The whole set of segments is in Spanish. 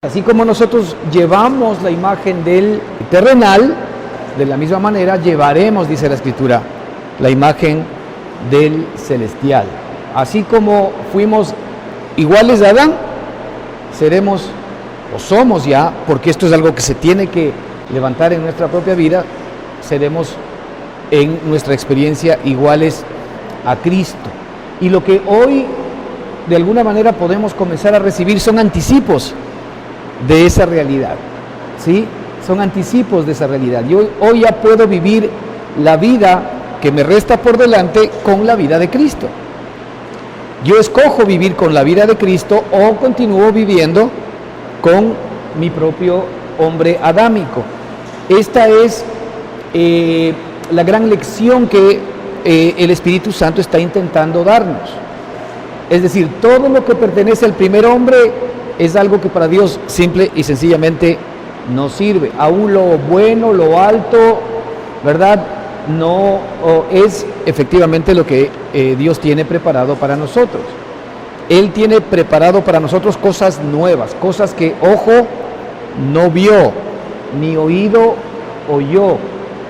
Así como nosotros llevamos la imagen del terrenal, de la misma manera llevaremos, dice la Escritura, la imagen del celestial. Así como fuimos iguales a Adán, seremos o somos ya, porque esto es algo que se tiene que levantar en nuestra propia vida, seremos en nuestra experiencia iguales a Cristo. Y lo que hoy de alguna manera podemos comenzar a recibir son anticipos de esa realidad, ¿sí? Son anticipos de esa realidad. Yo hoy ya puedo vivir la vida que me resta por delante con la vida de Cristo. Yo escojo vivir con la vida de Cristo o continúo viviendo con mi propio hombre adámico. Esta es la gran lección que el Espíritu Santo está intentando darnos. Es decir, todo lo que pertenece al primer hombre es algo que para Dios simple y sencillamente no sirve. Aún lo bueno, lo alto, ¿verdad? No es efectivamente lo que Dios tiene preparado para nosotros. Él tiene preparado para nosotros cosas nuevas, cosas que ojo no vio, ni oído oyó,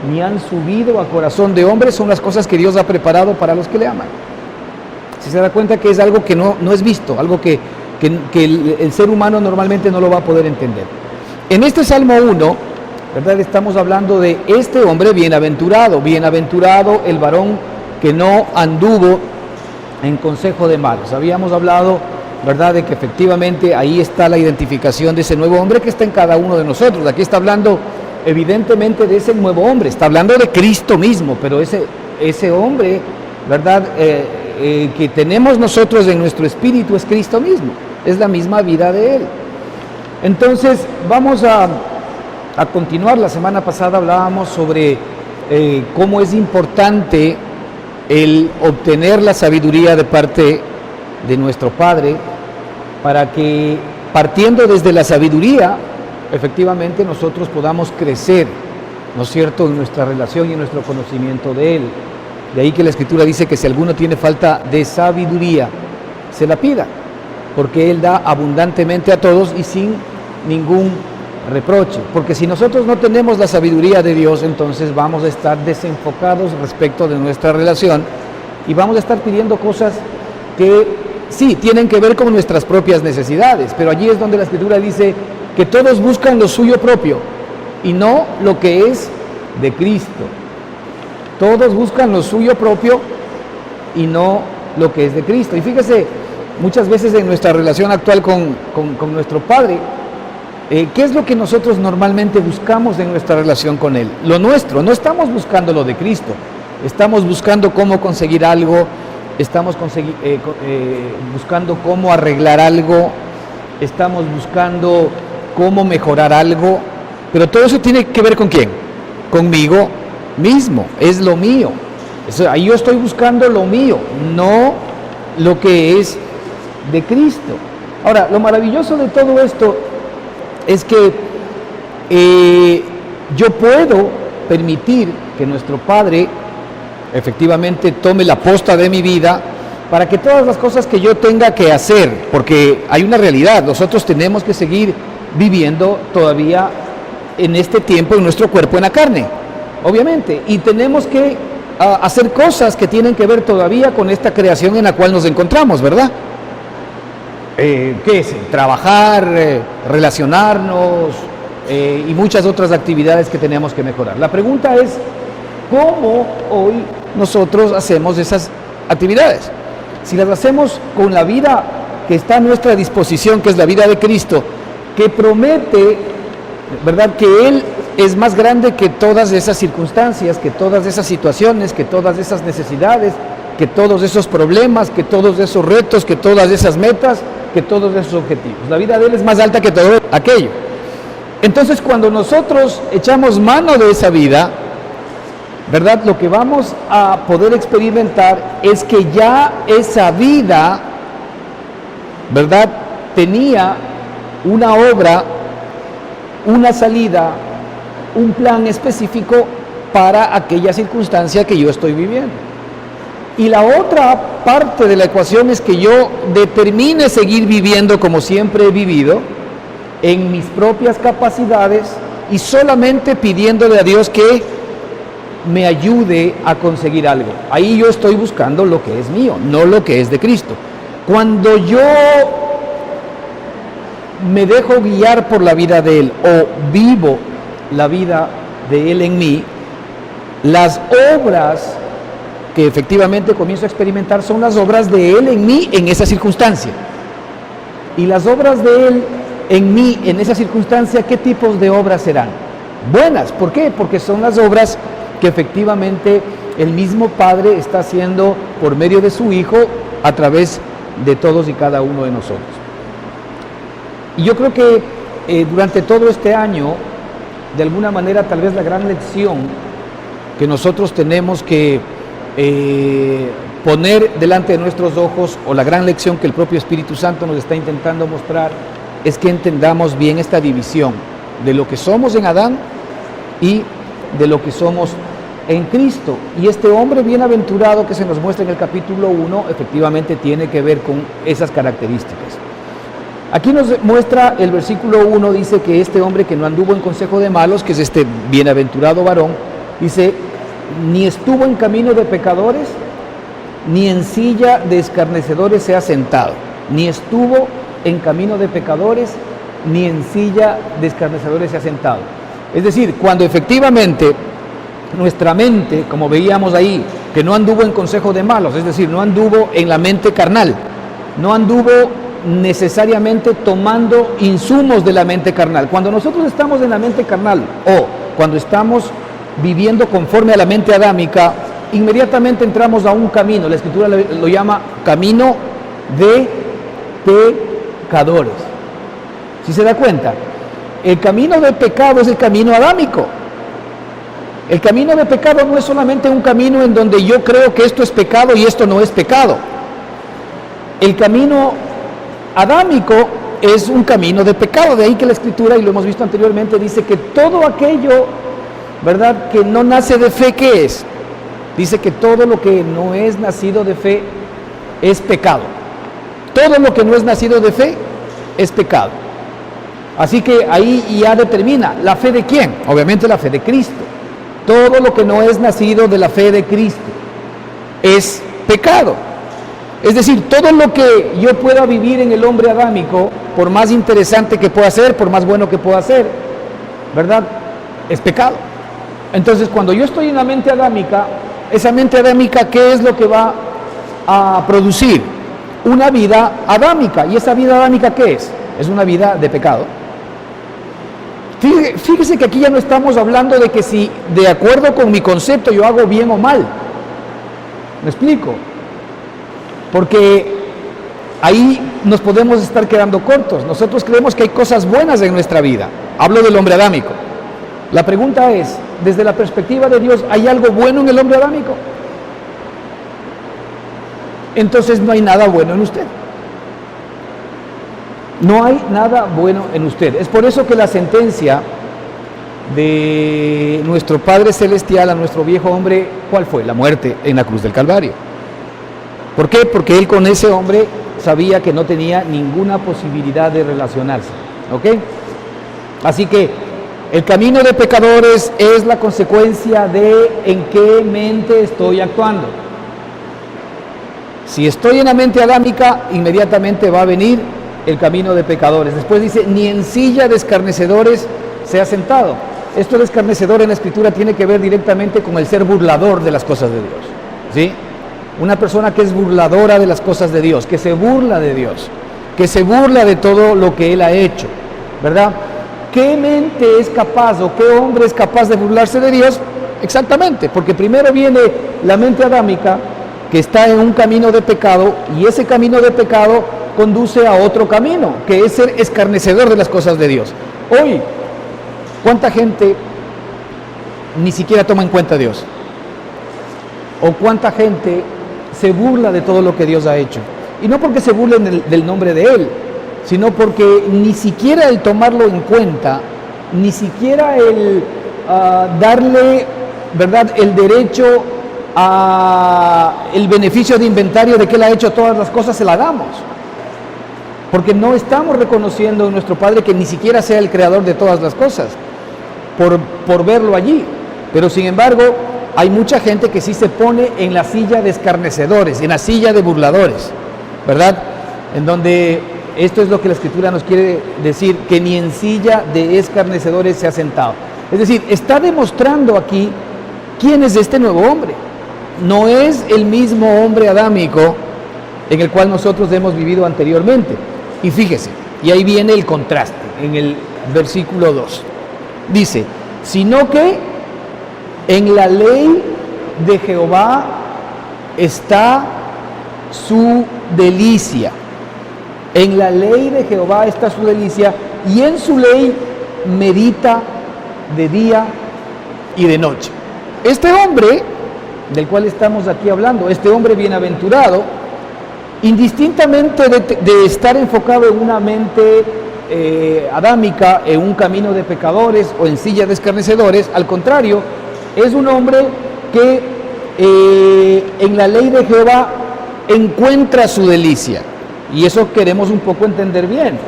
ni han subido a corazón de hombre, son las cosas que Dios ha preparado para los que le aman. Si se da cuenta que es algo que no es visto, algo que el ser humano normalmente no lo va a poder entender. En este Salmo 1, ¿verdad? Estamos hablando de este hombre bienaventurado, bienaventurado el varón que no anduvo en consejo de malos. Habíamos hablado, ¿verdad?, de que efectivamente ahí está la identificación de ese nuevo hombre que está en cada uno de nosotros. Aquí está hablando evidentemente de ese nuevo hombre, está hablando de Cristo mismo, pero ese hombre, ¿verdad?, que tenemos nosotros en nuestro espíritu es Cristo mismo, es la misma vida de Él. Entonces vamos a continuar. La semana pasada hablábamos sobre cómo es importante el obtener la sabiduría de parte de nuestro Padre, para que partiendo desde la sabiduría, efectivamente nosotros podamos crecer, ¿no es cierto?, en nuestra relación y en nuestro conocimiento de Él. De ahí que la Escritura dice que si alguno tiene falta de sabiduría, se la pida, porque Él da abundantemente a todos y sin ningún reproche. Porque si nosotros no tenemos la sabiduría de Dios, entonces vamos a estar desenfocados respecto de nuestra relación y vamos a estar pidiendo cosas que sí tienen que ver con nuestras propias necesidades, pero allí es donde la Escritura dice que todos buscan lo suyo propio y no lo que es de Cristo. Todos buscan lo suyo propio y no lo que es de Cristo. Y fíjese, muchas veces en nuestra relación actual con nuestro Padre, ¿qué es lo que nosotros normalmente buscamos en nuestra relación con Él? Lo nuestro. No estamos buscando lo de Cristo. Estamos buscando cómo conseguir algo, estamos buscando cómo arreglar algo, estamos buscando cómo mejorar algo, pero todo eso tiene que ver ¿con quién? Conmigo mismo, es lo mío. Ahí yo estoy buscando lo mío, no lo que es de Cristo. Ahora, lo maravilloso de todo esto es que yo puedo permitir que nuestro Padre efectivamente tome la posta de mi vida para que todas las cosas que yo tenga que hacer, porque hay una realidad, nosotros tenemos que seguir viviendo todavía en este tiempo en nuestro cuerpo en la carne, obviamente, y tenemos que hacer cosas que tienen que ver todavía con esta creación en la cual nos encontramos, ¿verdad? ¿Qué es? Trabajar, relacionarnos y muchas otras actividades que tenemos que mejorar. La pregunta es, ¿cómo hoy nosotros hacemos esas actividades? Si las hacemos con la vida que está a nuestra disposición, que es la vida de Cristo, que promete, ¿verdad?, que Él es más grande que todas esas circunstancias, que todas esas situaciones, que todas esas necesidades, que todos esos problemas, que todos esos retos, que todas esas metas, que todos esos objetivos. La vida de Él es más alta que todo aquello. Entonces, cuando nosotros echamos mano de esa vida, ¿verdad?, lo que vamos a poder experimentar es que ya esa vida, ¿verdad?, tenía una obra, una salida, un plan específico para aquella circunstancia que yo estoy viviendo. Y la otra parte de la ecuación es que yo determine seguir viviendo como siempre he vivido, en mis propias capacidades y solamente pidiéndole a Dios que me ayude a conseguir algo. Ahí yo estoy buscando lo que es mío, no lo que es de Cristo. Cuando yo me dejo guiar por la vida de Él o vivo la vida de Él en mí, las obras que efectivamente comienzo a experimentar son las obras de Él en mí en esa circunstancia. Y las obras de Él en mí en esa circunstancia, ¿qué tipos de obras serán? Buenas. ¿Por qué? Porque son las obras que efectivamente el mismo Padre está haciendo por medio de su Hijo a través de todos y cada uno de nosotros. Y yo creo que durante todo este año, de alguna manera, tal vez la gran lección que nosotros tenemos que poner delante de nuestros ojos, o la gran lección que el propio Espíritu Santo nos está intentando mostrar, es que entendamos bien esta división de lo que somos en Adán y de lo que somos en Cristo. Y este hombre bienaventurado que se nos muestra en el capítulo 1, efectivamente tiene que ver con esas características. Aquí nos muestra el versículo 1, dice que este hombre que no anduvo en consejo de malos, que es este bienaventurado varón, dice, ni estuvo en camino de pecadores, ni en silla de escarnecedores se ha sentado, ni estuvo en camino de pecadores, ni en silla de escarnecedores se ha sentado. Es decir, cuando efectivamente nuestra mente, como veíamos ahí, que no anduvo en consejo de malos, es decir, no anduvo en la mente carnal, no anduvo necesariamente tomando insumos de la mente carnal. Cuando nosotros estamos en la mente carnal o cuando estamos viviendo conforme a la mente adámica, inmediatamente entramos a un camino, la Escritura lo llama camino de pecadores. ¿Sí se da cuenta? El camino de pecado es el camino adámico. El camino de pecado no es solamente un camino en donde yo creo que esto es pecado y esto no es pecado. El camino adámico es un camino de pecado, de ahí que la Escritura, y lo hemos visto anteriormente, dice que todo aquello, ¿verdad?, que no nace de fe, ¿qué es? Dice que todo lo que no es nacido de fe es pecado. Todo lo que no es nacido de fe es pecado. Así que ahí ya determina, ¿la fe de quién? Obviamente la fe de Cristo. Todo lo que no es nacido de la fe de Cristo es pecado. Es decir, todo lo que yo pueda vivir en el hombre adámico, por más interesante que pueda ser, por más bueno que pueda ser, ¿verdad?, es pecado. Entonces, cuando yo estoy en la mente adámica, esa mente adámica, ¿qué es lo que va a producir? Una vida adámica. ¿Y esa vida adámica qué es? Es una vida de pecado. Fíjese que aquí ya no estamos hablando de que si de acuerdo con mi concepto yo hago bien o mal. ¿Me explico? Porque ahí nos podemos estar quedando cortos. Nosotros creemos que hay cosas buenas en nuestra vida. Hablo del hombre adámico. La pregunta es, desde la perspectiva de Dios, ¿hay algo bueno en el hombre adámico? Entonces no hay nada bueno en usted. No hay nada bueno en usted. Es por eso que la sentencia de nuestro Padre Celestial a nuestro viejo hombre, ¿cuál fue? La muerte en la cruz del Calvario. ¿Por qué? Porque él con ese hombre sabía que no tenía ninguna posibilidad de relacionarse. ¿Ok? Así que el camino de pecadores es la consecuencia de en qué mente estoy actuando. Si estoy en la mente adámica, inmediatamente va a venir el camino de pecadores. Después dice, ni en silla de escarnecedores se ha sentado. Esto de escarnecedor en la Escritura tiene que ver directamente con el ser burlador de las cosas de Dios. ¿Sí? Una persona que es burladora de las cosas de Dios, que se burla de Dios, que se burla de todo lo que Él ha hecho, ¿verdad? ¿Qué mente es capaz o qué hombre es capaz de burlarse de Dios? Exactamente, porque primero viene la mente adámica, que está en un camino de pecado, y ese camino de pecado conduce a otro camino, que es ser escarnecedor de las cosas de Dios. Hoy, ¿cuánta gente ni siquiera toma en cuenta a Dios? ¿O cuánta gente se burla de todo lo que Dios ha hecho? Y no porque se burlen del nombre de Él, sino porque ni siquiera el tomarlo en cuenta, ni siquiera el darle, ¿verdad?, el derecho a el beneficio de inventario de que Él ha hecho todas las cosas, se la damos. porque no estamos reconociendo a nuestro Padre que ni siquiera sea el creador de todas las cosas, por verlo allí. Pero sin embargo, hay mucha gente que sí se pone en la silla de escarnecedores, en la silla de burladores, ¿verdad? En donde esto es lo que la Escritura nos quiere decir, que ni en silla de escarnecedores se ha sentado. Es decir, está demostrando aquí quién es este nuevo hombre. No es el mismo hombre adámico en el cual nosotros hemos vivido anteriormente. Y fíjese, y ahí viene el contraste en el versículo 2. Dice, sino que en la ley de Jehová está su delicia. En la ley de Jehová está su delicia, y en su ley medita de día y de noche. Este hombre del cual estamos aquí hablando, este hombre bienaventurado, indistintamente de estar enfocado en una mente adámica, en un camino de pecadores o en silla de escarnecedores, al contrario, es un hombre que en la ley de Jehová encuentra su delicia. Y eso queremos un poco entender bien,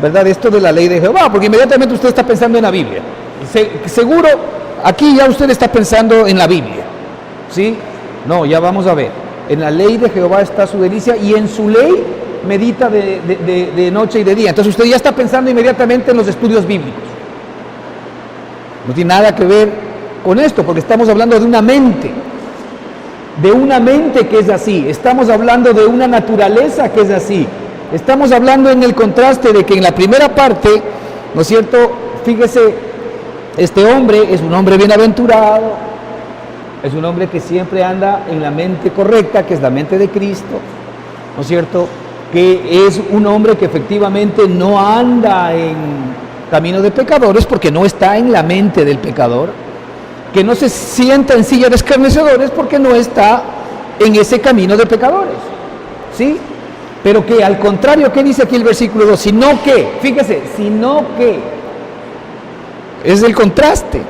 ¿verdad? Esto de la ley de Jehová, porque inmediatamente usted está pensando en la Biblia. Seguro, aquí ya usted está pensando en la Biblia, ¿sí? No, ya vamos a ver. En la ley de Jehová está su delicia, y en su ley medita de noche y de día. Entonces usted ya está pensando inmediatamente en los estudios bíblicos. No tiene nada que ver con esto, porque estamos hablando de una mente que es así. Estamos hablando de una naturaleza que es así. Estamos hablando en el contraste de que en la primera parte, ¿no es cierto? Fíjese, este hombre es un hombre bienaventurado, es un hombre que siempre anda en la mente correcta, que es la mente de Cristo, ¿no es cierto? Que es un hombre que efectivamente no anda en camino de pecadores porque no está en la mente del pecador, que no se sienta en silla de escarnecedores porque no está en ese camino de pecadores, ¿sí? Pero que al contrario, ¿qué dice aquí el versículo 2? Sino que, fíjese, sino que, es el contraste,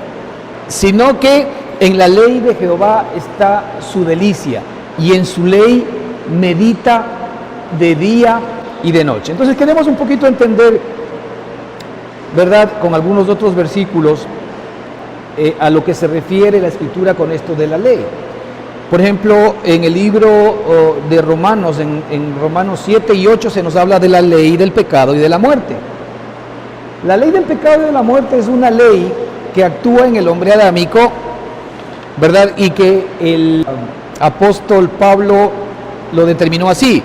sino que en la ley de Jehová está su delicia, y en su ley medita de día y de noche. Entonces queremos un poquito entender, ¿verdad?, con algunos otros versículos, a lo que se refiere la Escritura con esto de la ley. Por ejemplo, en el libro de Romanos, en Romanos 7 y 8 se nos habla de la ley del pecado y de la muerte. La ley del pecado y de la muerte es una ley que actúa en el hombre adámico, ¿verdad? Y que el apóstol Pablo lo determinó así.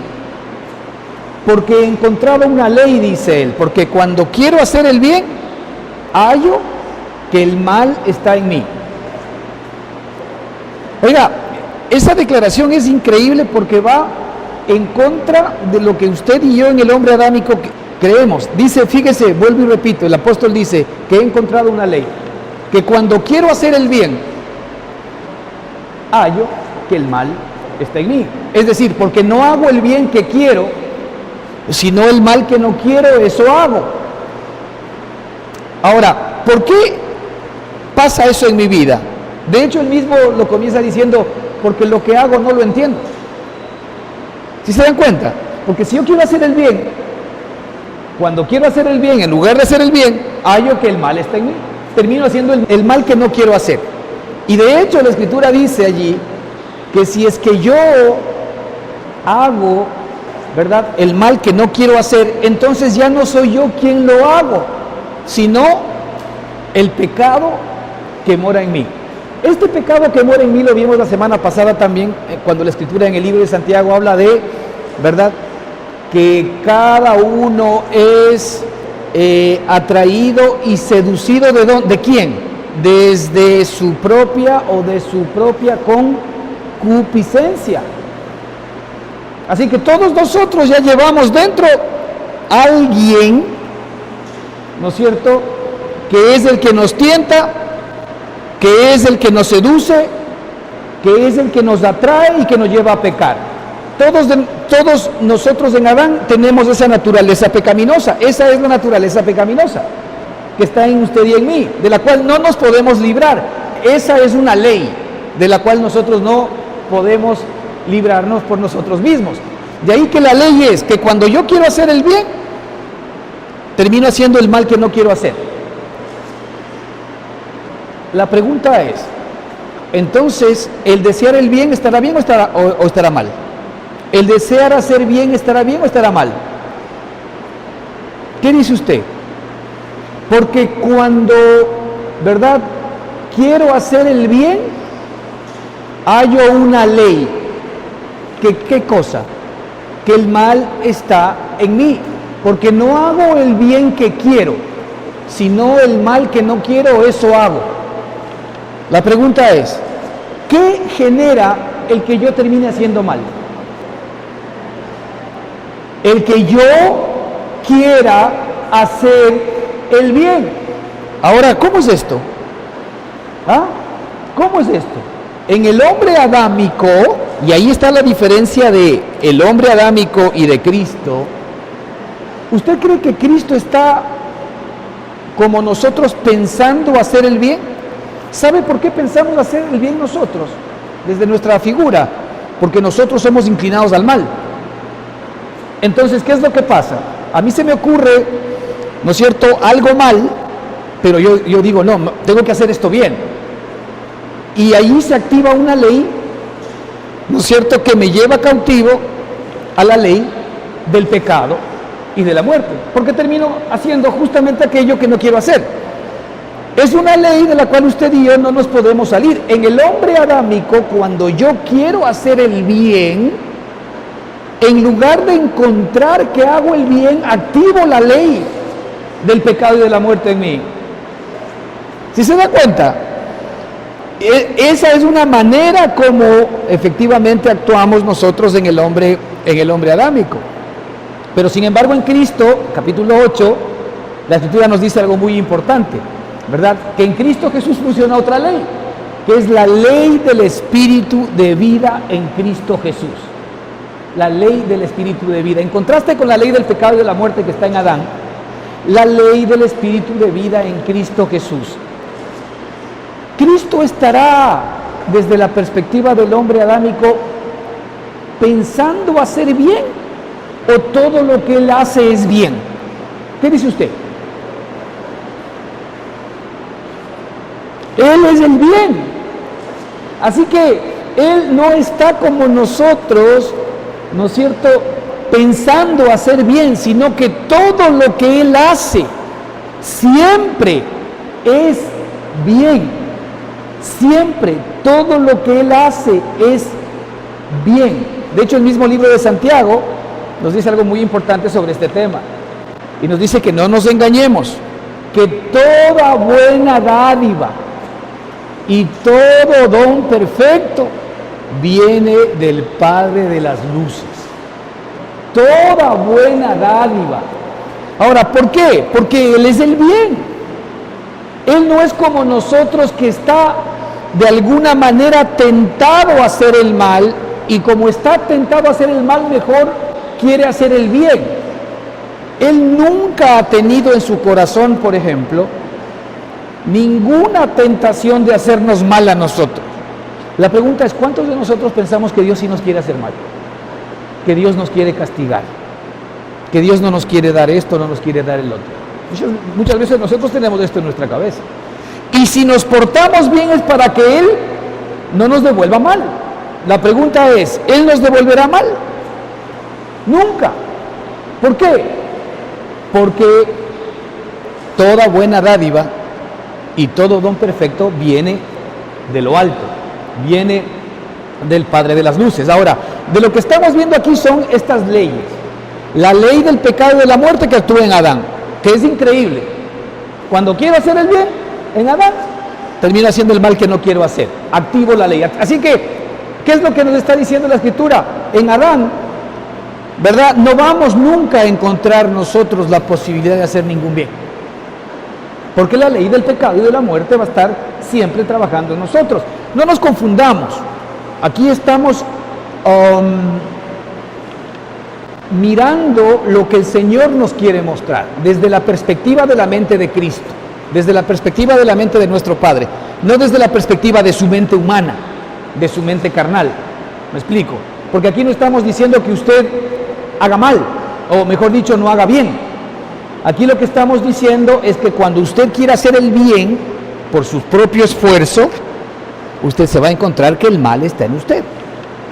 Porque encontraba una ley, dice él, porque cuando quiero hacer el bien, hallo que el mal está en mí. Oiga, esa declaración es increíble porque va en contra de lo que usted y yo en el hombre adámico creemos. Dice, fíjese, vuelvo y repito, el apóstol dice que he encontrado una ley, que cuando quiero hacer el bien, hallo que el mal está en mí. Es decir, porque no hago el bien que quiero, sino el mal que no quiero, eso hago. Ahora, ¿por qué pasa eso en mi vida? De hecho, él mismo lo comienza diciendo, porque lo que hago no lo entiendo. ¿Sí se dan cuenta? Porque si yo quiero hacer el bien, cuando quiero hacer el bien, en lugar de hacer el bien, hallo que el mal está en mí. Termino haciendo el mal que no quiero hacer. Y de hecho, la Escritura dice allí que si es que yo hago, ¿verdad?, el mal que no quiero hacer, entonces ya no soy yo quien lo hago, sino el pecado que mora en mí. Este pecado que mora en mí lo vimos la semana pasada también, cuando la Escritura en el libro de Santiago habla de, ¿verdad?, que cada uno es atraído y seducido ¿de quién? Desde su propia o de su propia concupiscencia. Así que todos nosotros ya llevamos dentro a alguien, ¿no es cierto?, que es el que nos tienta, que es el que nos seduce, que es el que nos atrae y que nos lleva a pecar. Todos nosotros en Adán tenemos esa naturaleza pecaminosa. Esa es la naturaleza pecaminosa que está en usted y en mí, de la cual no nos podemos librar. Esa es una ley de la cual nosotros no podemos librarnos por nosotros mismos. De ahí que la ley es que cuando yo quiero hacer el bien, termino haciendo el mal que no quiero hacer. La pregunta es, entonces, ¿el desear el bien estará bien o estará mal? ¿El desear hacer bien estará bien o estará mal? ¿Qué dice usted? Porque cuando, ¿verdad?, quiero hacer el bien, hallo una ley. ¿Qué cosa? Que el mal está en mí, porque no hago el bien que quiero, sino el mal que no quiero, eso hago. La pregunta es, ¿qué genera el que yo termine haciendo mal? El que yo quiera hacer el bien. Ahora, ¿cómo es esto? ¿Ah? ¿Cómo es esto? En el hombre adámico, y ahí está la diferencia de el hombre adámico y de Cristo. ¿Usted cree que Cristo está como nosotros pensando hacer el bien? ¿Sabe por qué pensamos hacer el bien nosotros? Desde nuestra figura, porque nosotros somos inclinados al mal. Entonces, ¿qué es lo que pasa? A mí se me ocurre, ¿no es cierto?, algo mal, pero yo digo, no, tengo que hacer esto bien. Y ahí se activa una ley, ¿no es cierto?, que me lleva cautivo a la ley del pecado y de la muerte, porque termino haciendo justamente aquello que no quiero hacer. Es una ley de la cual usted y yo no nos podemos salir. En el hombre adámico, cuando yo quiero hacer el bien, en lugar de encontrar que hago el bien, activo la ley del pecado y de la muerte en mí. ¿Sí se da cuenta? Esa es una manera como efectivamente actuamos nosotros en el hombre adámico. Pero sin embargo en Cristo, capítulo 8, la Escritura nos dice algo muy importante, ¿verdad? Que en Cristo Jesús funciona otra ley, que es la ley del Espíritu de vida en Cristo Jesús. La ley del Espíritu de vida. En contraste con la ley del pecado y de la muerte que está en Adán, la ley del Espíritu de vida en Cristo Jesús. Cristo estará, desde la perspectiva del hombre adámico, pensando hacer bien, o todo lo que él hace es bien. ¿Qué dice usted? Él es el bien. Así que él no está como nosotros, ¿no es cierto?, pensando hacer bien, sino que todo lo que él hace siempre es bien. Siempre todo lo que él hace es bien. De hecho, el mismo libro de Santiago nos dice algo muy importante sobre este tema. Y nos dice que no nos engañemos, que toda buena dádiva y todo don perfecto viene del Padre de las luces. Toda buena dádiva. Ahora, ¿por qué? Porque Él es el bien. Él no es como nosotros, que está de alguna manera tentado a hacer el mal, y como está tentado a hacer el mal, mejor quiere hacer el bien. Él nunca ha tenido en su corazón, por ejemplo, ninguna tentación de hacernos mal a nosotros. La pregunta es, ¿cuántos de nosotros pensamos que Dios sí nos quiere hacer mal? Que Dios nos quiere castigar, que Dios no nos quiere dar esto, no nos quiere dar el otro. Muchas veces nosotros tenemos esto en nuestra cabeza. Y si nos portamos bien es para que Él no nos devuelva mal. La pregunta es, ¿Él nos devolverá mal? Nunca. ¿Por qué? Porque toda buena dádiva y todo don perfecto viene de lo alto, viene del Padre de las luces. Ahora, de lo que estamos viendo aquí son estas leyes. La ley del pecado y de la muerte que actúa en Adán, que es increíble. Cuando quiero hacer el bien, en Adán, termino haciendo el mal que no quiero hacer. Activo la ley. Así que, ¿qué es lo que nos está diciendo la Escritura? En Adán, ¿verdad?, no vamos nunca a encontrar nosotros la posibilidad de hacer ningún bien. Porque la ley del pecado y de la muerte va a estar siempre trabajando en nosotros. No nos confundamos. Aquí estamos mirando lo que el Señor nos quiere mostrar desde la perspectiva de la mente de Cristo, desde la perspectiva de la mente de nuestro Padre, no desde la perspectiva de su mente humana, de su mente carnal. ¿Me explico? Porque aquí no estamos diciendo que usted haga mal, o mejor dicho, no haga bien. Aquí lo que estamos diciendo es que cuando usted quiera hacer el bien por su propio esfuerzo, usted se va a encontrar que el mal está en usted.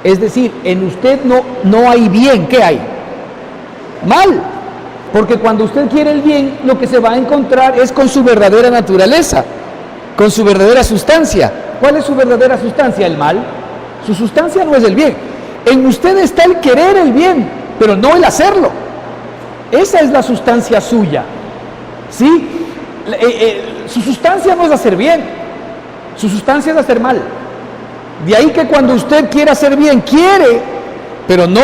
Es decir, en usted no hay bien. ¿Qué hay? Mal. Porque cuando usted quiere el bien, lo que se va a encontrar es con su verdadera naturaleza, con su verdadera sustancia. ¿Cuál es su verdadera sustancia? El mal. Su sustancia no es el bien. En usted está el querer el bien, pero no el hacerlo. Esa es la sustancia suya. ¿Sí? Su sustancia no es hacer bien, su sustancia es hacer mal. De ahí que cuando usted quiere hacer bien, quiere, pero no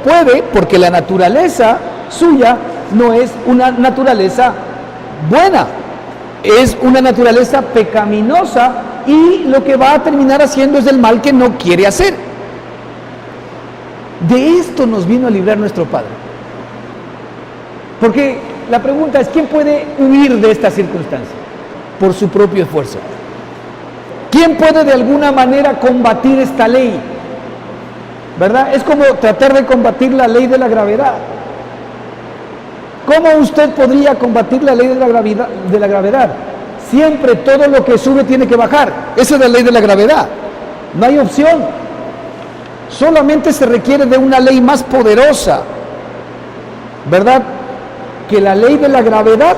puede, porque la naturaleza suya no es una naturaleza buena, es una naturaleza pecaminosa, y lo que va a terminar haciendo es el mal que no quiere hacer. De esto nos vino a librar nuestro Padre. Porque la pregunta es, ¿quién puede huir de esta circunstancia? Por su propio esfuerzo. ¿Quién puede de alguna manera combatir esta ley? ¿Verdad? Es como tratar de combatir la ley de la gravedad. ¿Cómo usted podría combatir la ley de la gravedad? Siempre todo lo que sube tiene que bajar. Esa es la ley de la gravedad. No hay opción. Solamente se requiere de una ley más poderosa, ¿verdad?, que la ley de la gravedad,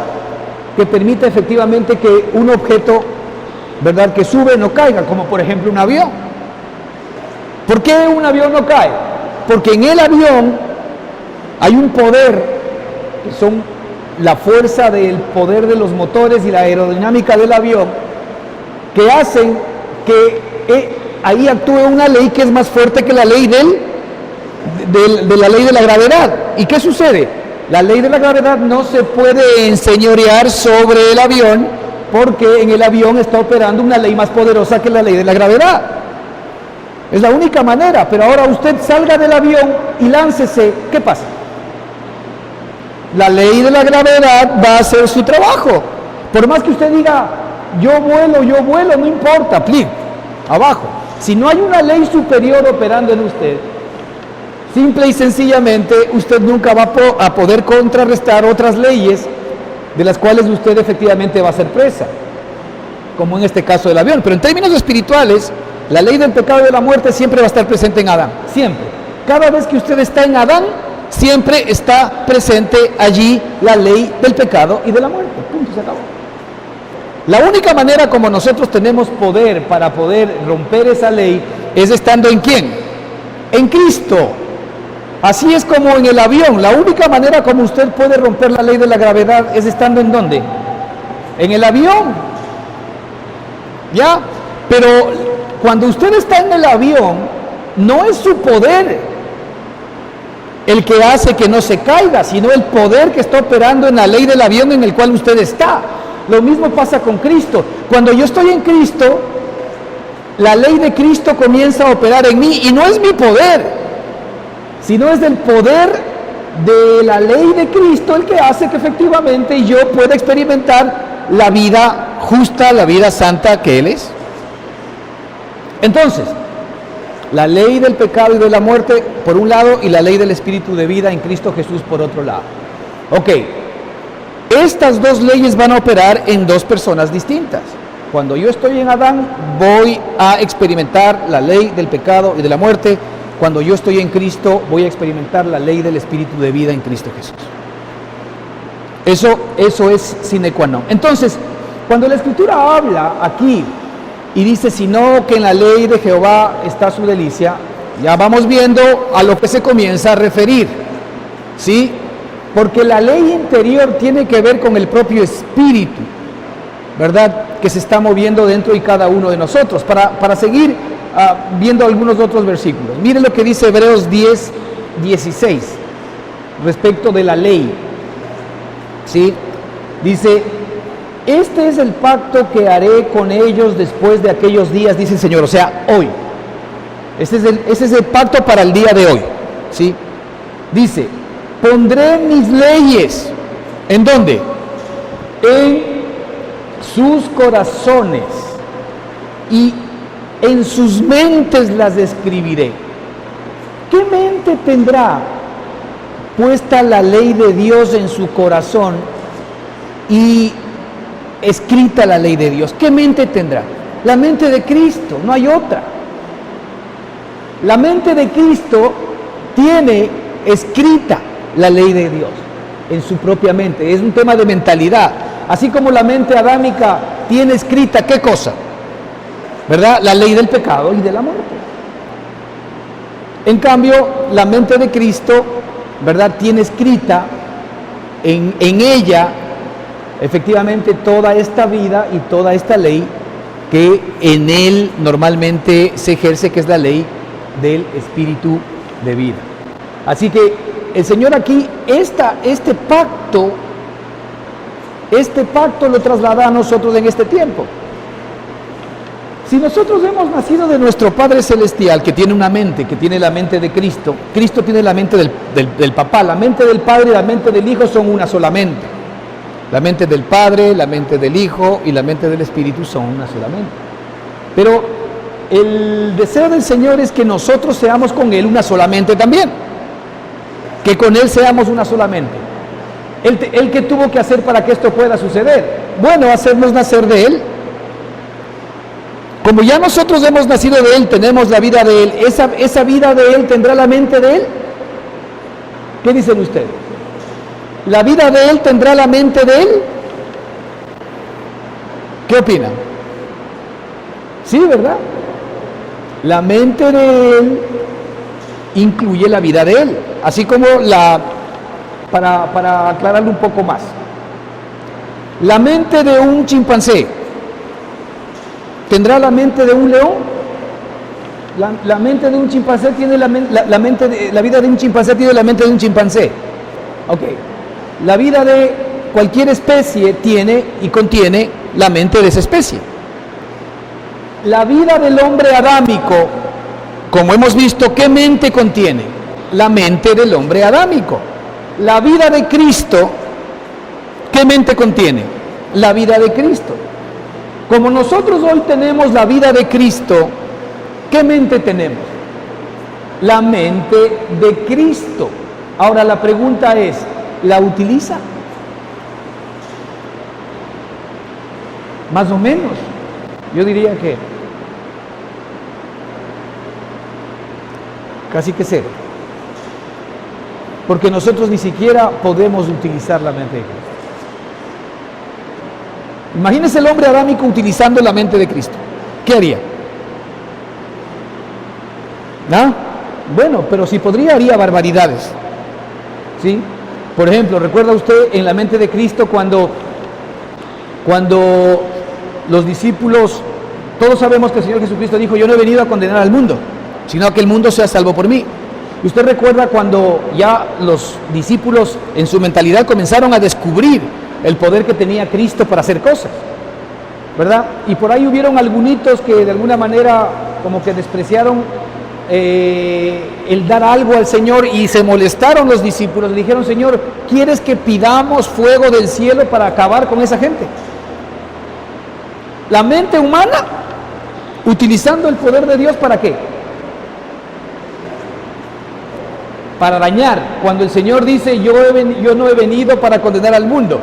que permite efectivamente que un objeto, ¿verdad?, que sube no caiga, como por ejemplo un avión. ¿Por qué un avión no cae? Porque en el avión hay un poder, que son la fuerza del poder de los motores y la aerodinámica del avión, que hacen que ahí actúe una ley que es más fuerte que la ley de la ley de la gravedad. ¿Y qué sucede? La ley de la gravedad no se puede enseñorear sobre el avión, porque en el avión está operando una ley más poderosa que la ley de la gravedad. Es la única manera. Pero ahora usted salga del avión y láncese, ¿qué pasa? La ley de la gravedad va a hacer su trabajo. Por más que usted diga, yo vuelo, no importa, plic, abajo. Si no hay una ley superior operando en usted, simple y sencillamente usted nunca va a poder contrarrestar otras leyes de las cuales usted efectivamente va a ser presa, como en este caso del avión. Pero en términos espirituales, la ley del pecado y de la muerte siempre va a estar presente en Adán, siempre. Cada vez que usted está en Adán, siempre está presente allí la ley del pecado y de la muerte. Punto, se acabó. La única manera como nosotros tenemos poder para poder romper esa ley es estando ¿en quién? En Cristo. Así es como en el avión. La única manera como usted puede romper la ley de la gravedad es estando ¿en dónde? En el avión. ¿Ya? Pero cuando usted está en el avión, no es su poder el que hace que no se caiga, sino el poder que está operando en la ley del avión en el cual usted está. Lo mismo pasa con Cristo. Cuando yo estoy en Cristo, la ley de Cristo comienza a operar en mí, y no es mi poder, sino es el poder de la ley de Cristo el que hace que efectivamente yo pueda experimentar la vida justa, la vida santa que Él es. Entonces, la ley del pecado y de la muerte por un lado, y la ley del espíritu de vida en Cristo Jesús por otro lado. Ok, estas dos leyes van a operar en dos personas distintas. Cuando yo estoy en Adán, voy a experimentar la ley del pecado y de la muerte. Cuando yo estoy en Cristo, voy a experimentar la ley del espíritu de vida en Cristo Jesús. Eso es sine qua non. Entonces, cuando la Escritura habla aquí y dice, sino que en la ley de Jehová está su delicia, ya vamos viendo a lo que se comienza a referir, ¿sí? Porque la ley interior tiene que ver con el propio espíritu, ¿verdad?, que se está moviendo dentro de cada uno de nosotros. Para seguir viendo algunos otros versículos, mire lo que dice Hebreos 10:16 respecto de la ley, ¿sí? Dice, este es el pacto que haré con ellos después de aquellos días, dice el Señor, o sea, hoy. Ese es el pacto para el día de hoy, ¿sí? Dice, pondré mis leyes, ¿en dónde? En sus corazones, y en sus mentes las escribiré. ¿Qué mente tendrá puesta la ley de Dios en su corazón y escrita la ley de Dios. ¿Qué mente tendrá? La mente de Cristo, no hay otra. La mente de Cristo tiene escrita la ley de Dios en su propia mente. Es un tema de mentalidad. Así como la mente adámica tiene escrita, ¿qué cosa? ¿Verdad? La ley del pecado y de la muerte. En cambio, la mente de Cristo, ¿verdad?, tiene escrita en ella, efectivamente, toda esta vida y toda esta ley que en él normalmente se ejerce, que es la ley del espíritu de vida. Así que el Señor aquí, este pacto lo traslada a nosotros en este tiempo. Si nosotros hemos nacido de nuestro Padre Celestial, que tiene una mente, que tiene la mente de Cristo, Cristo tiene la mente del Papá, la mente del Padre y la mente del Hijo son una sola mente. La mente del Padre, la mente del Hijo y la mente del Espíritu son una sola mente. Pero el deseo del Señor es que nosotros seamos con Él una sola mente también. Que con Él seamos una sola mente. ¿Él qué tuvo que hacer para que esto pueda suceder? Bueno, hacernos nacer de Él. Como ya nosotros hemos nacido de Él, tenemos la vida de Él, esa vida de Él tendrá la mente de Él. ¿Qué dicen ustedes? ¿La vida de Él tendrá la mente de Él? ¿Qué opinan? Sí, ¿verdad? La mente de Él incluye la vida de Él, así como para aclararlo un poco más, la mente de un chimpancé ¿tendrá la mente de un león? La mente de un chimpancé tiene la vida de un chimpancé tiene la mente de un chimpancé. Ok. La vida de cualquier especie tiene y contiene la mente de esa especie. La vida del hombre adámico, como hemos visto, ¿qué mente contiene? La mente del hombre adámico. La vida de Cristo, ¿qué mente contiene? La vida de Cristo. Como nosotros hoy tenemos la vida de Cristo, ¿qué mente tenemos? La mente de Cristo. Ahora la pregunta es, ¿la utiliza? Más o menos. Yo diría que casi que cero. Porque nosotros ni siquiera podemos utilizar la mente de Cristo. Imagínese el hombre adámico utilizando la mente de Cristo. ¿Qué haría? ¿Ah? Bueno, pero si podría, haría barbaridades. ¿Sí? Por ejemplo, ¿recuerda usted en la mente de Cristo cuando los discípulos, todos sabemos que el Señor Jesucristo dijo: yo no he venido a condenar al mundo, sino a que el mundo sea salvo por mí? ¿Y usted recuerda cuando ya los discípulos en su mentalidad comenzaron a descubrir el poder que tenía Cristo para hacer cosas, ¿verdad? Y por ahí hubieron algunitos que de alguna manera como que despreciaron el dar algo al Señor, y se molestaron los discípulos. Le dijeron: Señor, ¿quieres que pidamos fuego del cielo para acabar con esa gente? La mente humana utilizando el poder de Dios, ¿para qué? Para dañar, cuando el Señor dice: yo no he venido para condenar al mundo.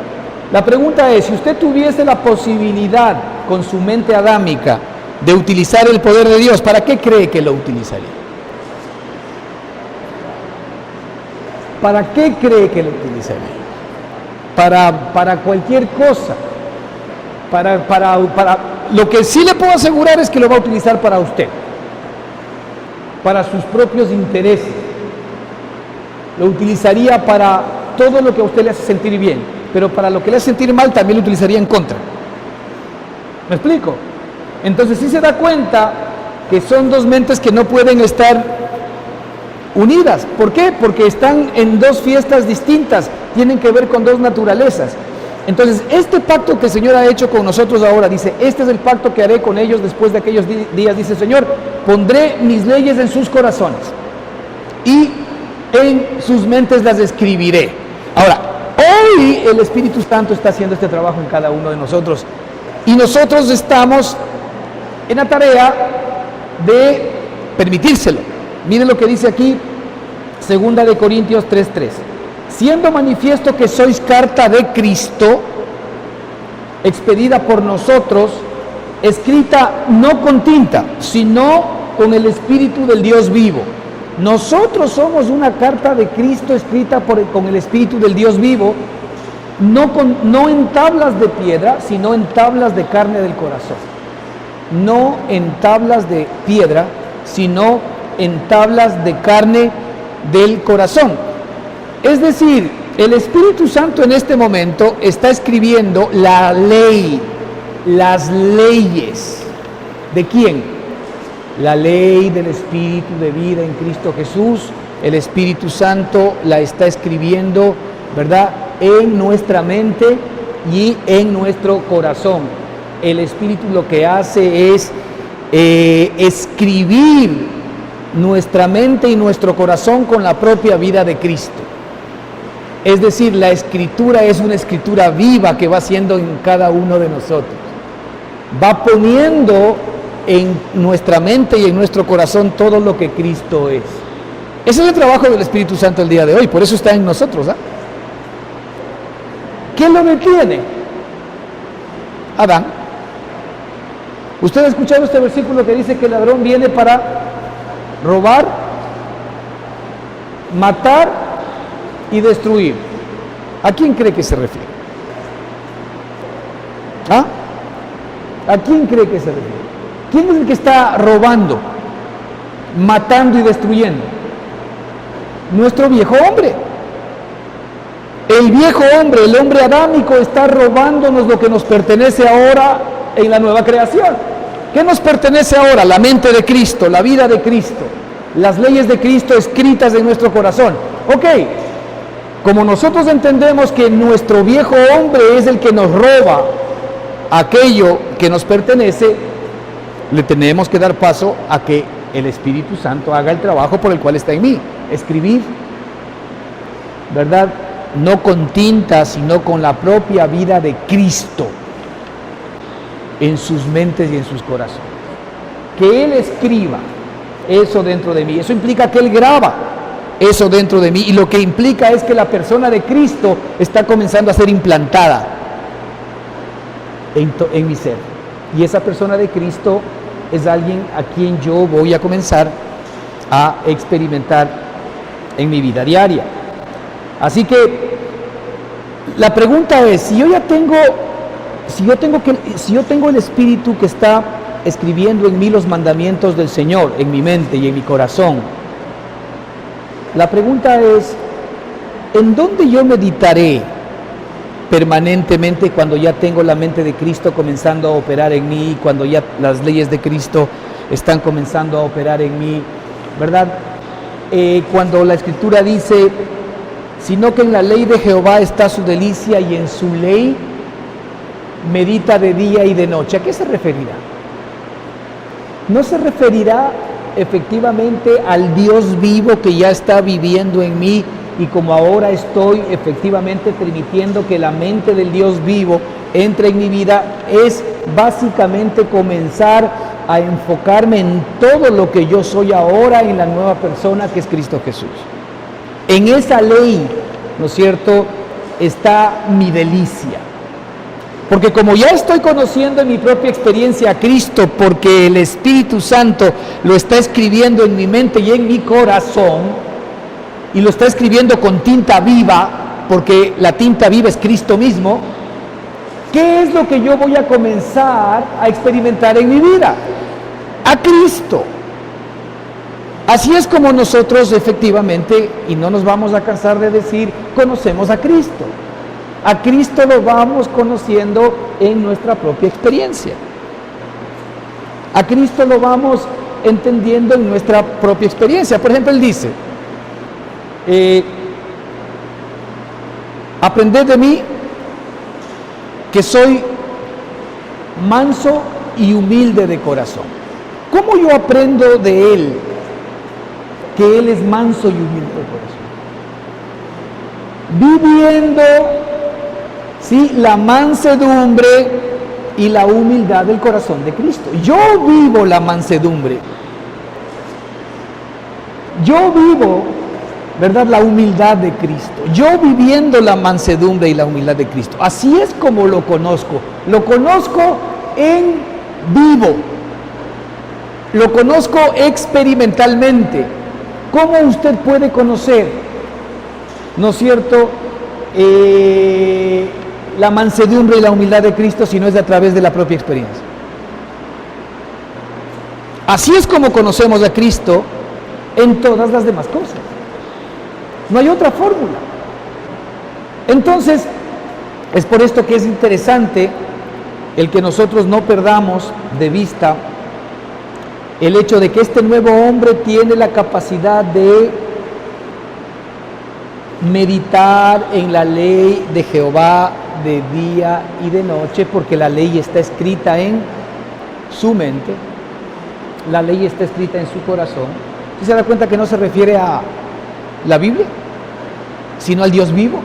La pregunta es, si usted tuviese la posibilidad con su mente adámica de utilizar el poder de Dios, ¿para qué cree que lo utilizaría? ¿Para qué cree que lo utilizaría? Para cualquier cosa. Para lo que sí le puedo asegurar es que lo va a utilizar para usted, para sus propios intereses. Lo utilizaría para todo lo que a usted le hace sentir bien, pero para lo que le hace sentir mal también lo utilizaría en contra. ¿Me explico? Entonces sí se da cuenta que son dos mentes que no pueden estar unidas. ¿Por qué? Porque están en dos fiestas distintas, tienen que ver con dos naturalezas. Entonces este pacto que el Señor ha hecho con nosotros ahora, dice: este es el pacto que haré con ellos después de aquellos días, dice el Señor: pondré mis leyes en sus corazones y en sus mentes las escribiré. Ahora, hoy el Espíritu Santo está haciendo este trabajo en cada uno de nosotros, y nosotros estamos en la tarea de permitírselo. Miren lo que dice aquí, 2 Corintios 3:3. Siendo manifiesto que sois carta de Cristo, expedida por nosotros, escrita no con tinta, sino con el Espíritu del Dios vivo. Nosotros somos una carta de Cristo escrita con el Espíritu del Dios vivo, no en tablas de piedra, sino en tablas de carne del corazón. No en tablas de piedra, sino en tablas de carne del corazón. Es decir, el Espíritu Santo en este momento está escribiendo la ley, las leyes. ¿De quién? La ley del Espíritu de vida en Cristo Jesús. El Espíritu Santo la está escribiendo, ¿verdad?, en nuestra mente y en nuestro corazón. El Espíritu lo que hace es escribir nuestra mente y nuestro corazón con la propia vida de Cristo. Es decir, la Escritura es una Escritura viva que va haciendo en cada uno de nosotros. Va poniendo en nuestra mente y en nuestro corazón todo lo que Cristo es. Ese es el trabajo del Espíritu Santo el día de hoy, por eso está en nosotros, ¿ah? ¿Quién lo detiene? Adán. Usted ha escuchado este versículo que dice que el ladrón viene para robar, matar y destruir. ¿A quién cree que se refiere? ¿Ah? ¿A quién cree que se refiere? ¿Quién es el que está robando, matando y destruyendo? Nuestro viejo hombre. El viejo hombre, el hombre adámico, está robándonos lo que nos pertenece ahora en la nueva creación. ¿Qué nos pertenece ahora? La mente de Cristo, la vida de Cristo, las leyes de Cristo escritas en nuestro corazón. Ok, como nosotros entendemos que nuestro viejo hombre es el que nos roba aquello que nos pertenece, le tenemos que dar paso a que el Espíritu Santo haga el trabajo por el cual está en mí. Escribir, ¿verdad?, no con tinta, sino con la propia vida de Cristo en sus mentes y en sus corazones. Que Él escriba eso dentro de mí. Eso implica que Él graba eso dentro de mí, y lo que implica es que la persona de Cristo está comenzando a ser implantada en mi ser. Y esa persona de Cristo es alguien a quien yo voy a comenzar a experimentar en mi vida diaria. Así que la pregunta es, si yo tengo el Espíritu que está escribiendo en mí los mandamientos del Señor, en mi mente y en mi corazón, la pregunta es, ¿en dónde yo meditaré permanentemente cuando ya tengo la mente de Cristo comenzando a operar en mí, cuando ya las leyes de Cristo están comenzando a operar en mí, ¿verdad? Cuando la Escritura dice, sino que en la ley de Jehová está su delicia y en su ley medita de día y de noche. ¿A qué se referirá? No se referirá efectivamente al Dios vivo que ya está viviendo en mí, y como ahora estoy efectivamente permitiendo que la mente del Dios vivo entre en mi vida, es básicamente comenzar a enfocarme en todo lo que yo soy ahora en la nueva persona que es Cristo Jesús. En esa ley, ¿no es cierto?, está mi delicia. Porque como ya estoy conociendo en mi propia experiencia a Cristo, porque el Espíritu Santo lo está escribiendo en mi mente y en mi corazón, y lo está escribiendo con tinta viva, porque la tinta viva es Cristo mismo, ¿qué es lo que yo voy a comenzar a experimentar en mi vida? A Cristo. Así es como nosotros efectivamente, y no nos vamos a cansar de decir, conocemos a Cristo. A Cristo lo vamos conociendo en nuestra propia experiencia. A Cristo lo vamos entendiendo en nuestra propia experiencia. Por ejemplo, Él dice, aprended de mí que soy manso y humilde de corazón. ¿Cómo yo aprendo de Él que Él es manso y humilde de corazón? Viviendo, ¿sí?, la mansedumbre y la humildad del corazón de Cristo. Yo vivo la mansedumbre. Yo vivo ¿verdad? La humildad de Cristo. Yo viviendo la mansedumbre y la humildad de Cristo. Así es como lo conozco. Lo conozco en vivo. Lo conozco experimentalmente. ¿Cómo usted puede conocer, no es cierto, la mansedumbre y la humildad de Cristo si no es a través de la propia experiencia? Así es como conocemos a Cristo en todas las demás cosas. No hay otra fórmula. Entonces, es por esto que es interesante el que nosotros no perdamos de vista el hecho de que este nuevo hombre tiene la capacidad de meditar en la ley de Jehová de día y de noche, porque la ley está escrita en su mente, la ley está escrita en su corazón. ¿Sí se da cuenta que no se refiere a la Biblia, sino al Dios vivo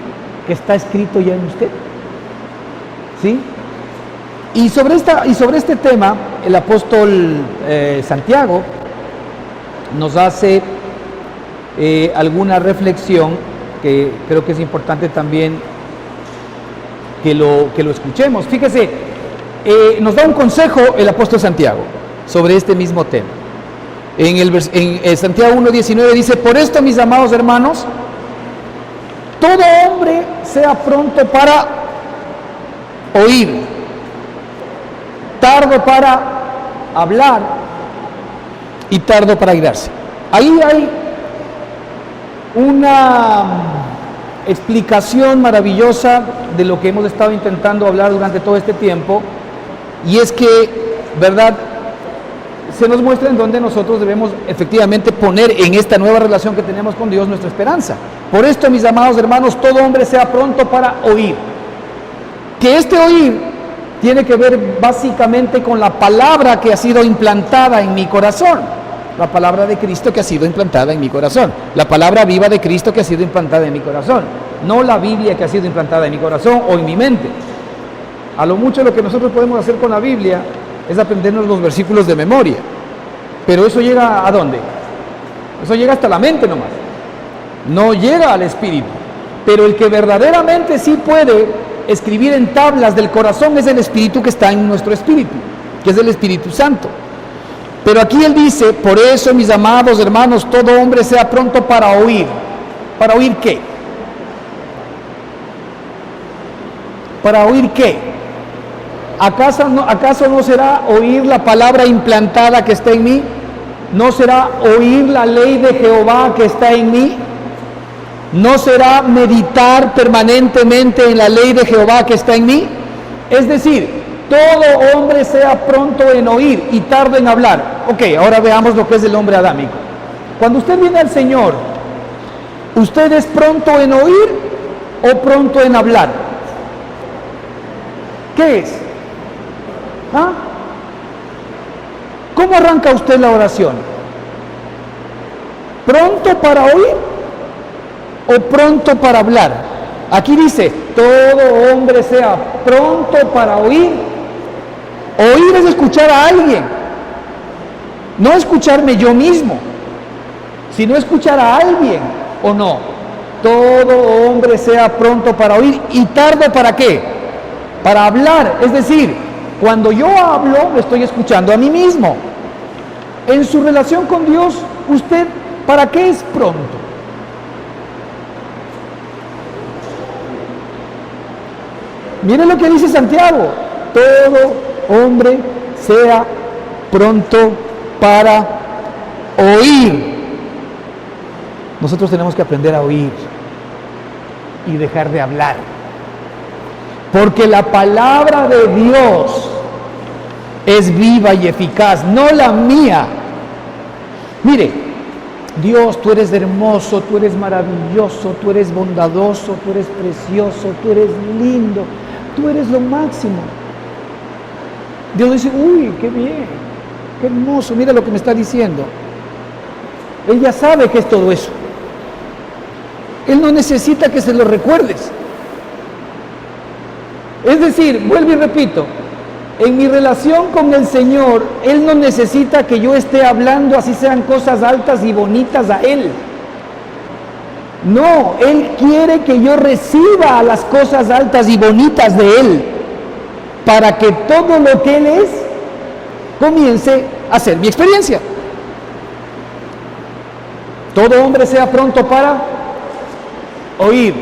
que está escrito ya en usted? ¿Sí? Y sobre este tema, el apóstol Santiago nos hace alguna reflexión que creo que es importante también que lo escuchemos. Fíjese, nos da un consejo el apóstol Santiago sobre este mismo tema. En Santiago 1:19 dice: por esto, mis amados hermanos, todo hombre sea pronto para oír, tardo para hablar y tardo para airarse. Ahí hay una explicación maravillosa de lo que hemos estado intentando hablar durante todo este tiempo, y es que, ¿verdad?, se nos muestra en donde nosotros debemos efectivamente poner en esta nueva relación que tenemos con Dios nuestra esperanza. Por esto, mis amados hermanos, todo hombre sea pronto para oír. Que este oír tiene que ver básicamente con la palabra que ha sido implantada en mi corazón, la palabra de Cristo que ha sido implantada en mi corazón, la palabra viva de Cristo que ha sido implantada en mi corazón, no la Biblia que ha sido implantada en mi corazón o en mi mente. A lo mucho lo que nosotros podemos hacer con la Biblia es aprendernos los versículos de memoria, pero eso llega ¿a dónde? Eso llega hasta la mente nomás, no llega al espíritu. Pero el que verdaderamente sí puede escribir en tablas del corazón es el Espíritu que está en nuestro espíritu, que es el Espíritu Santo. Pero aquí él dice: por eso, mis amados hermanos, todo hombre sea pronto para oír. ¿Para oír qué? ¿Para oír qué? ¿Acaso no será oír la palabra implantada que está en mí? ¿No será oír la ley de Jehová que está en mí? ¿No será meditar permanentemente en la ley de Jehová que está en mí? Es decir, todo hombre sea pronto en oír y tardo en hablar. Ok, ahora veamos lo que es el hombre adámico. Cuando usted viene al Señor, ¿usted es pronto en oír o pronto en hablar? ¿Qué es? ¿Ah? ¿Cómo arranca usted la oración? ¿Pronto para oír o pronto para hablar? Aquí dice: todo hombre sea pronto para oír. Oír es escuchar a alguien, no escucharme yo mismo, sino escuchar a alguien, ¿o no? Todo hombre sea pronto para oír y tardo ¿para qué? Para hablar. Es decir, cuando yo hablo, me estoy escuchando a mí mismo. En su relación con Dios, ¿usted para qué es pronto? Miren lo que dice Santiago: todo hombre sea pronto para oír. Nosotros tenemos que aprender a oír y dejar de hablar, porque la palabra de Dios es viva y eficaz, no la mía. Mire, Dios, tú eres hermoso, tú eres maravilloso, tú eres bondadoso, tú eres precioso, tú eres lindo, tú eres lo máximo. Dios dice: uy, qué bien, qué hermoso, mira lo que me está diciendo. Él ya sabe que es todo eso. Él no necesita que se lo recuerdes. Es decir, vuelvo y repito, en mi relación con el Señor, Él no necesita que yo esté hablando así sean cosas altas y bonitas a Él. No, Él quiere que yo reciba las cosas altas y bonitas de Él, para que todo lo que Él es comience a ser mi experiencia. Todo hombre sea pronto para oír.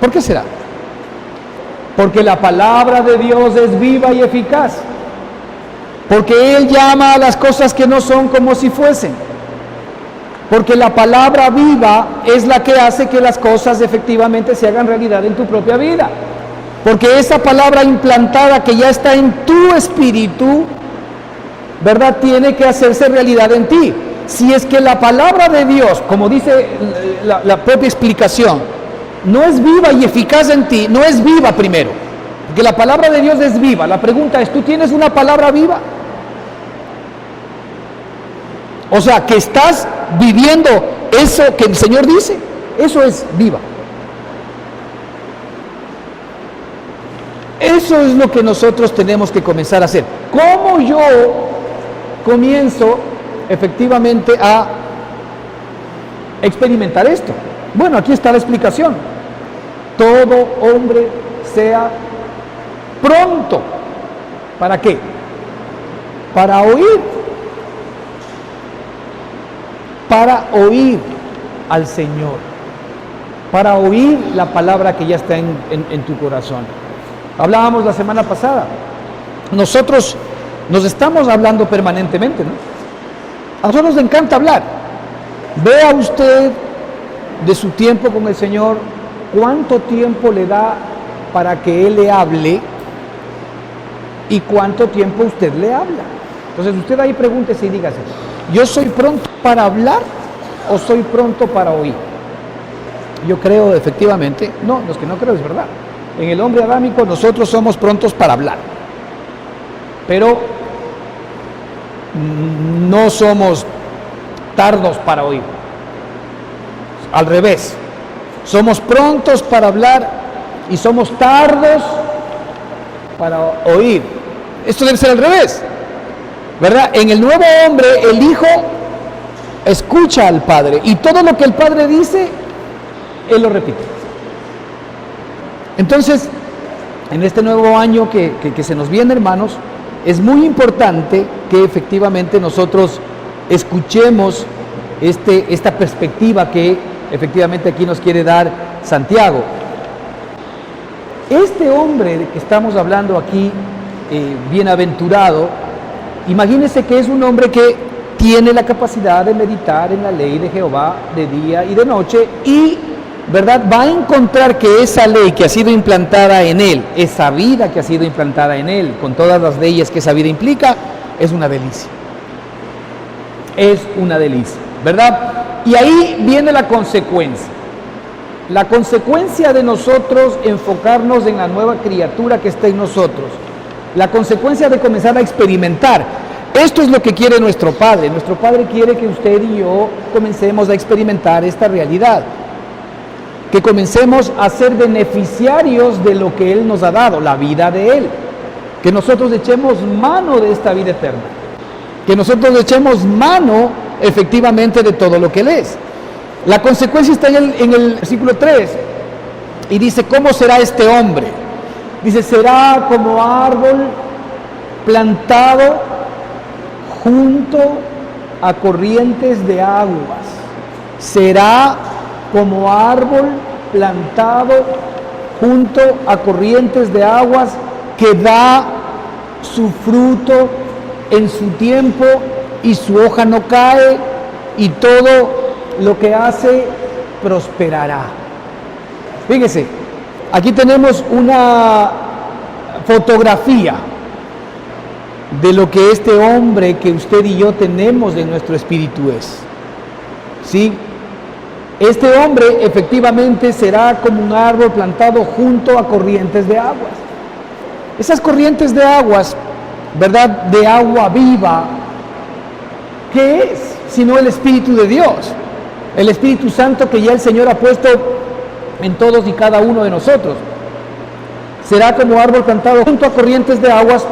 ¿Por qué será? Porque la palabra de Dios es viva y eficaz. Porque Él llama a las cosas que no son como si fuesen. Porque la palabra viva es la que hace que las cosas efectivamente se hagan realidad en tu propia vida. Porque esa palabra implantada que ya está en tu espíritu, ¿verdad?, tiene que hacerse realidad en ti. Si es que la palabra de Dios, como dice la propia explicación, no es viva y eficaz en ti, no es viva primero. Porque la palabra de Dios es viva. La pregunta es, ¿tú tienes una palabra viva? O sea, que estás viviendo eso que el Señor dice, eso es viva. Eso es lo que nosotros tenemos que comenzar a hacer. ¿Cómo yo comienzo efectivamente a experimentar esto? Bueno, aquí está la explicación. Todo hombre sea pronto. ¿Para qué? Para oír. Para oír al Señor, para oír la palabra que ya está en tu corazón. Hablábamos la semana pasada, nosotros nos estamos hablando permanentemente, ¿no? A nosotros nos encanta hablar. Vea usted de su tiempo con el Señor, cuánto tiempo le da para que Él le hable y cuánto tiempo usted le habla. Entonces usted ahí pregúntese y dígase, ¿yo soy pronto para hablar o soy pronto para oír? Yo creo efectivamente, no, los que no creo es verdad. En el hombre adámico nosotros somos prontos para hablar, pero no somos tardos para oír. Al revés, somos prontos para hablar y somos tardos para oír. Esto debe ser al revés, ¿verdad? En el nuevo hombre, el Hijo escucha al Padre y todo lo que el Padre dice, Él lo repite. Entonces, en este nuevo año que se nos viene, hermanos, es muy importante que efectivamente nosotros escuchemos esta perspectiva que efectivamente aquí nos quiere dar Santiago. Este hombre de que estamos hablando aquí, bienaventurado, imagínense que es un hombre que tiene la capacidad de meditar en la ley de Jehová de día y de noche y, ¿verdad?, va a encontrar que esa ley que ha sido implantada en él, esa vida que ha sido implantada en él, con todas las leyes que esa vida implica, es una delicia. Es una delicia, ¿verdad? Y ahí viene la consecuencia. La consecuencia de nosotros enfocarnos en la nueva criatura que está en nosotros. La consecuencia de comenzar a experimentar. Esto es lo que quiere nuestro Padre. Nuestro Padre quiere que usted y yo comencemos a experimentar esta realidad. Que comencemos a ser beneficiarios de lo que Él nos ha dado, la vida de Él. Que nosotros echemos mano de esta vida eterna. Que nosotros echemos mano efectivamente de todo lo que Él es. La consecuencia está en el versículo 3 y dice, ¿cómo será este hombre? Dice, será como árbol plantado junto a corrientes de aguas. Será como árbol plantado junto a corrientes de aguas que da su fruto en su tiempo y su hoja no cae y todo lo que hace prosperará. Fíjese, aquí tenemos una fotografía de lo que este hombre que usted y yo tenemos en nuestro espíritu es. ¿Sí? Este hombre efectivamente será como un árbol plantado junto a corrientes de aguas. Esas corrientes de aguas, ¿verdad?, de agua viva, ¿qué es? Sino el Espíritu de Dios. El Espíritu Santo que ya el Señor ha puesto en todos y cada uno de nosotros. Será como árbol plantado junto a corrientes de aguas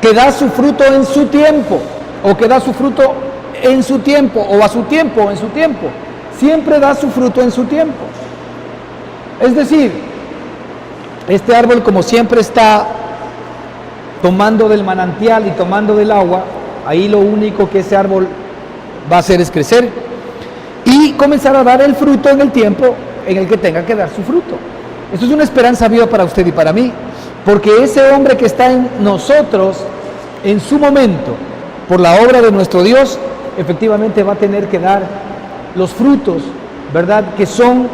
que da su fruto en su tiempo, o que da su fruto en su tiempo, o a su tiempo, en su tiempo. siempre da su fruto en su tiempo. Es decir, este árbol, como siempre está tomando del manantial y tomando del agua, ahí lo único que ese árbol va a hacer es crecer y comenzar a dar el fruto en el tiempo en el que tenga que dar su fruto. Esto es una esperanza viva para usted y para mí, porque ese hombre que está en nosotros, en su momento, por la obra de nuestro Dios, efectivamente va a tener que dar los frutos, ¿verdad? Que son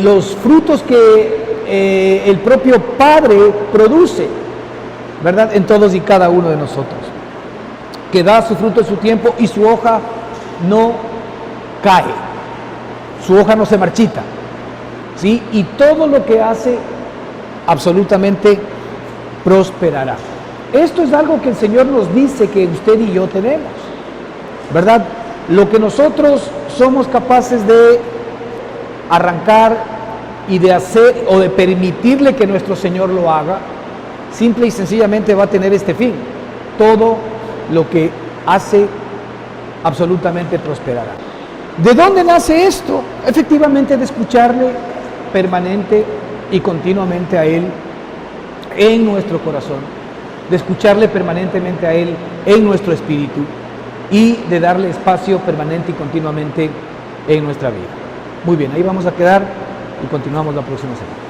los frutos que el propio Padre produce, ¿verdad? En todos y cada uno de nosotros, que da su fruto en su tiempo y su hoja no cae, su hoja no se marchita, ¿sí? Y todo lo que hace absolutamente prosperará. Esto es algo que el Señor nos dice que usted y yo tenemos, ¿verdad? Lo que nosotros somos capaces de arrancar y de hacer o de permitirle que nuestro Señor lo haga, simple y sencillamente va a tener este fin. Todo lo que hace absolutamente prosperará. ¿De dónde nace esto? Efectivamente de escucharle permanente y continuamente a Él en nuestro corazón, de escucharle permanentemente a Él en nuestro espíritu y de darle espacio permanente y continuamente en nuestra vida. Muy bien, ahí vamos a quedar y continuamos la próxima semana.